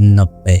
90।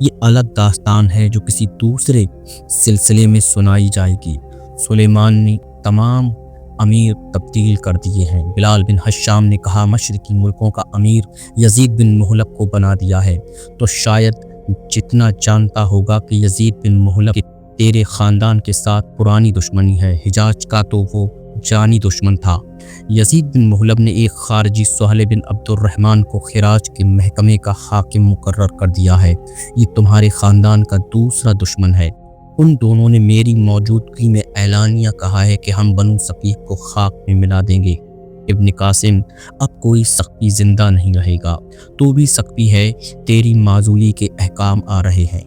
یہ الگ داستان ہے جو کسی دوسرے سلسلے میں سنائی جائے گی۔ سلیمان نے تمام امیر تبدیل کر دیے ہیں۔ بلال بن حشام نے کہا مشرقی ملکوں کا امیر یزید بن مہلب کو بنا دیا ہے، تو شاید جتنا جانتا ہوگا کہ یزید بن مہلب کی تیرے خاندان کے ساتھ پرانی دشمنی ہے، حجاز کا تو وہ جانی دشمن تھا۔ یزید بن مہلب نے ایک خارجی سہیل بن عبد الرحمن کو خراج کے محکمے کا حاکم مقرر کر دیا ہے، یہ تمہارے خاندان کا دوسرا دشمن ہے۔ ان دونوں نے میری موجودگی میں اعلانیہ کہا ہے کہ ہم بنو ثقیف کو خاک میں ملا دیں گے۔ ابن قاسم، اب کوئی ثقفی زندہ نہیں رہے گا، تو بھی ثقفی ہے، تیری معزولی کے احکام آ رہے ہیں۔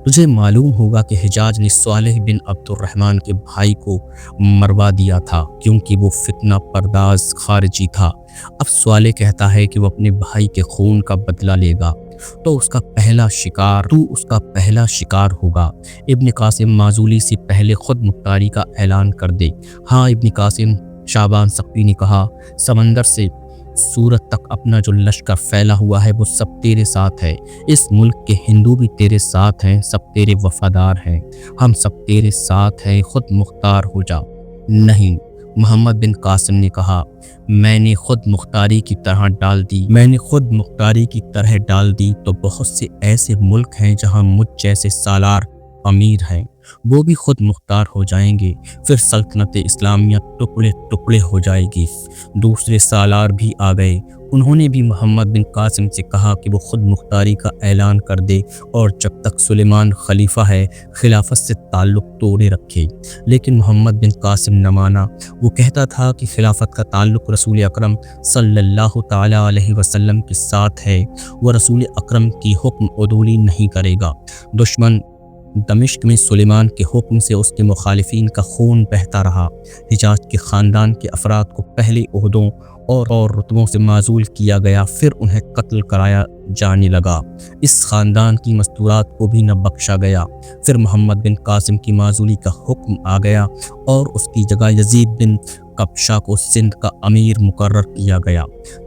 تجھے معلوم ہوگا کہ حجاج نے صالح بن عبد الرحمن کے بھائی کو مروا دیا تھا کیونکہ وہ فتنہ پرداز خارجی تھا۔ اب صالح کہتا ہے کہ وہ اپنے بھائی کے خون کا بدلہ لے گا، تو اس کا پہلا شکار ہوگا۔ ابن قاسم، معزولی سے پہلے خود مختاری کا اعلان کر دے۔ ہاں ابن قاسم، شعبان ثقفی نے کہا، سمندر سے سورت تک اپنا جو لشکر پھیلا ہوا ہے وہ سب تیرے ساتھ ہے، اس ملک کے ہندو بھی تیرے ساتھ ہیں، سب تیرے وفادار ہیں، ہم سب تیرے ساتھ ہیں، خود مختار ہو جا۔ نہیں، محمد بن قاسم نے کہا، میں نے خود مختاری کی طرح ڈال دی تو بہت سے ایسے ملک ہیں جہاں مجھ جیسے سالار امیر ہیں، وہ بھی خود مختار ہو جائیں گے، پھر سلطنت اسلامیہ ٹکڑے ٹکڑے ہو جائے گی۔ دوسرے سالار بھی آ گئے، انہوں نے بھی محمد بن قاسم سے کہا کہ وہ خود مختاری کا اعلان کر دے اور جب تک سلیمان خلیفہ ہے خلافت سے تعلق توڑے رکھے، لیکن محمد بن قاسم نہ مانا۔ وہ کہتا تھا کہ خلافت کا تعلق رسول اکرم صلی اللہ تعالی علیہ وسلم کے ساتھ ہے، وہ رسول اکرم کی حکم عدولی نہیں کرے گا۔ دشمن دمشق میں سلیمان کے حکم سے اس کے مخالفین کا خون بہتا رہا۔ حجاز کے خاندان کے افراد کو پہلے عہدوں اور رتبوں سے معزول کیا گیا، پھر انہیں قتل کرایا جانے لگا۔ اس خاندان کی مستورات کو بھی نہ بخشا گیا۔ پھر محمد بن قاسم کی معزولی کا حکم آ گیا اور اس کی جگہ یزید بن قبشہ کو سندھ کا امیر مقرر کیا گیا۔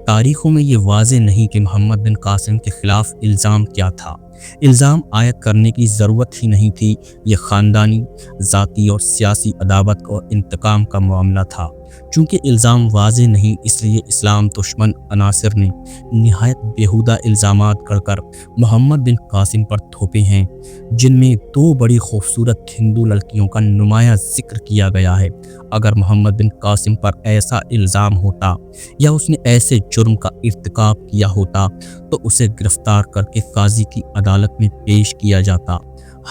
تاریخوں میں یہ واضح نہیں کہ محمد بن قاسم کے خلاف الزام کیا تھا۔ الزام عائد کرنے کی ضرورت ہی نہیں تھی، یہ خاندانی، ذاتی اور سیاسی عداوت اور انتقام کا معاملہ تھا۔ چونکہ الزام واضح نہیں، اس لیے اسلام دشمن عناصر نے نہایت بیہودہ الزامات گڑھ کر محمد بن قاسم پر تھوپے ہیں، جن میں 2 بڑی خوبصورت ہندو لڑکیوں کا نمایاں ذکر کیا گیا ہے۔ اگر محمد بن قاسم پر ایسا الزام ہوتا یا اس نے ایسے جرم کا ارتکاب کیا ہوتا تو اسے گرفتار کر کے قاضی کی عدالت میں پیش کیا جاتا۔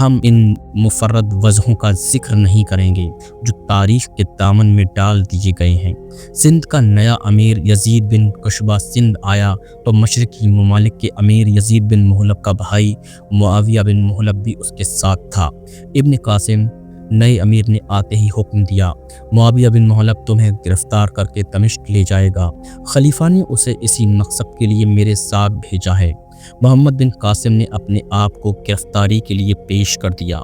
ہم ان مفرد وجہوں کا ذکر نہیں کریں گے جو تاریخ کے دامن میں ڈال دیے گئے ہیں۔ سندھ کا نیا امیر یزید بن قشبہ سندھ آیا تو مشرقی ممالک کے امیر یزید بن مہلب کا بھائی معاویہ بن مہلب بھی اس کے ساتھ تھا۔ ابن قاسم، نئے امیر نے آتے ہی حکم دیا، معاویہ بن مہلب تمہیں گرفتار کر کے دمشق لے جائے گا، خلیفہ نے اسے اسی مقصد کے لیے میرے ساتھ بھیجا ہے۔ محمد بن قاسم نے اپنے آپ کو گرفتاری کے لیے پیش کر دیا۔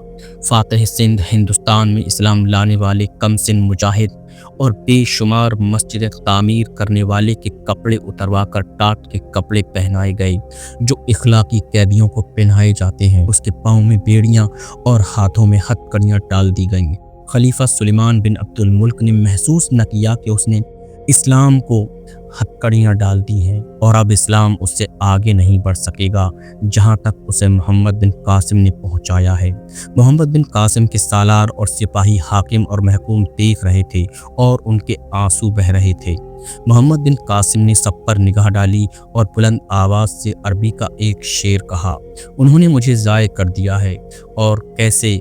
فاتح سندھ، ہندوستان میں اسلام لانے والے کم سن مجاہد اور بے شمار مسجد تعمیر کرنے والے کے کپڑے اتروا کر ٹاٹ کے کپڑے پہنائے گئے جو اخلاقی قیدیوں کو پہنائے جاتے ہیں۔ اس کے پاؤں میں بیڑیاں اور ہاتھوں میں ہتکڑیاں ڈال دی گئیں۔ خلیفہ سلیمان بن عبد الملک نے محسوس نہ کیا کہ اس نے اسلام کو ہتکڑیاں ڈال دی ہیں اور اب اسلام اس سے آگے نہیں بڑھ سکے گا جہاں تک اسے محمد بن قاسم نے پہنچایا ہے۔ محمد بن قاسم کے سالار اور سپاہی حاکم اور محکوم دیکھ رہے تھے اور ان کے آنسو بہہ رہے تھے۔ محمد بن قاسم نے سب پر نگاہ ڈالی اور بلند آواز سے عربی کا ایک شعر کہا، انہوں نے مجھے ضائع کر دیا ہے، اور کیسے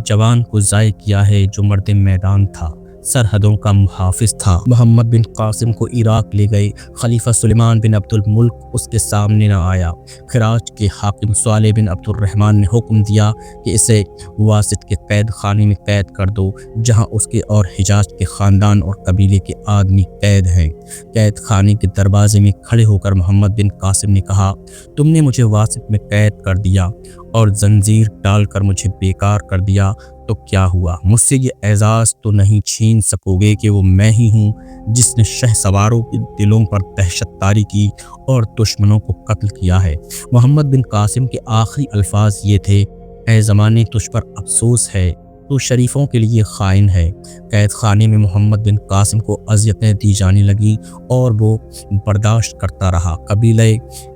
جوان کو ضائع کیا ہے جو مرد میدان تھا، سرحدوں کا محافظ تھا۔ محمد بن قاسم کو عراق لے گئے۔ خلیفہ سلیمان بن عبد الملک اس کے سامنے نہ آیا۔ خراج کے حاکم صالح بن عبد الرحمن نے حکم دیا کہ اسے واسط کے قید خانے میں قید کر دو جہاں اس کے اور حجاز کے خاندان اور قبیلے کے آدمی قید ہیں۔ قید خانے کے دروازے میں کھڑے ہو کر محمد بن قاسم نے کہا، تم نے مجھے واسط میں قید کر دیا اور زنجیر ڈال کر مجھے بیکار کر دیا تو کیا ہوا؟ مجھ سے یہ اعزاز تو نہیں چھین سکو گے کہ وہ میں ہی ہوں جس نے شہ سواروں کے دلوں پر دہشت طاری کی اور دشمنوں کو قتل کیا ہے۔ محمد بن قاسم کے آخری الفاظ یہ تھے: اے زمانے تجھ پر افسوس ہے، تو شریفوں کے لیے خائن ہے۔ قید خانے میں محمد بن قاسم کو اذیتیں دی جانے لگیں اور وہ برداشت کرتا رہا۔ قبیلہ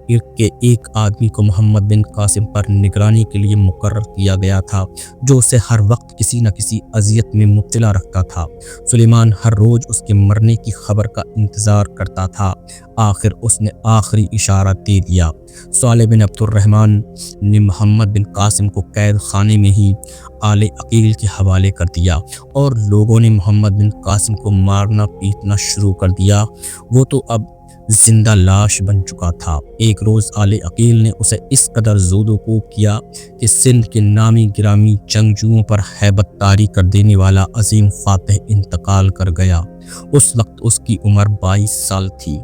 ارق کے ایک آدمی کو محمد بن قاسم پر نگرانی کے لیے مقرر کیا گیا تھا، جو اسے ہر وقت کسی نہ کسی اذیت میں مبتلا رکھتا تھا۔ سلیمان ہر روز اس کے مرنے کی خبر کا انتظار کرتا تھا۔ آخر اس نے آخری اشارہ دے دیا۔ صالح بن عبد الرحمن نے محمد بن قاسم کو قید خانے میں ہی آل عقیل کے حوالے کر دیا اور لوگوں نے محمد بن قاسم کو مارنا پیٹنا شروع کر دیا۔ وہ تو اب زندہ لاش بن چکا تھا۔ ایک روز آل عقیل نے اسے اس قدر زود و کوب کیا کہ سندھ کے نامی گرامی جنگجوؤں پر ہیبت طاری کر دینے والا عظیم فاتح انتقال کر گیا۔ اس وقت اس کی عمر 22 سال تھی۔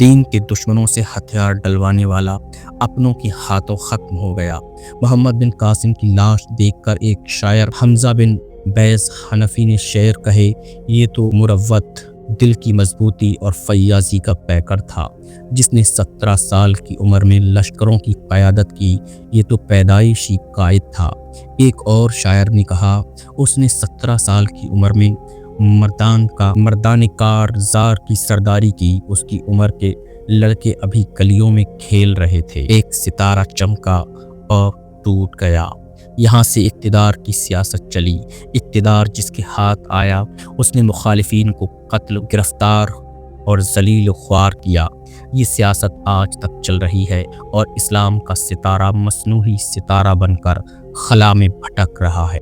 دین کے دشمنوں سے ہتھیار ڈلوانے والا اپنوں کے ہاتھوں ختم ہو گیا۔ محمد بن قاسم کی لاش دیکھ کر ایک شاعر حمزہ بن بیض حنفی نے شعر کہے: یہ تو مروت دل کی مضبوطی اور فیاضی کا پیکر تھا، جس نے 17 سال کی عمر میں لشکروں کی قیادت کی، یہ تو پیدائشی قائد تھا۔ ایک اور شاعر نے کہا: اس نے 17 سال کی عمر میں مردان کارزار کی سرداری کی، اس کی عمر کے لڑکے ابھی گلیوں میں کھیل رہے تھے۔ ایک ستارہ چمکا اور ٹوٹ گیا۔ یہاں سے اقتدار کی سیاست چلی۔ اقتدار جس کے ہاتھ آیا اس نے مخالفین کو قتل، گرفتار اور ذلیل و خوار کیا۔ یہ سیاست آج تک چل رہی ہے اور اسلام کا ستارہ مصنوعی ستارہ بن کر خلا میں بھٹک رہا ہے۔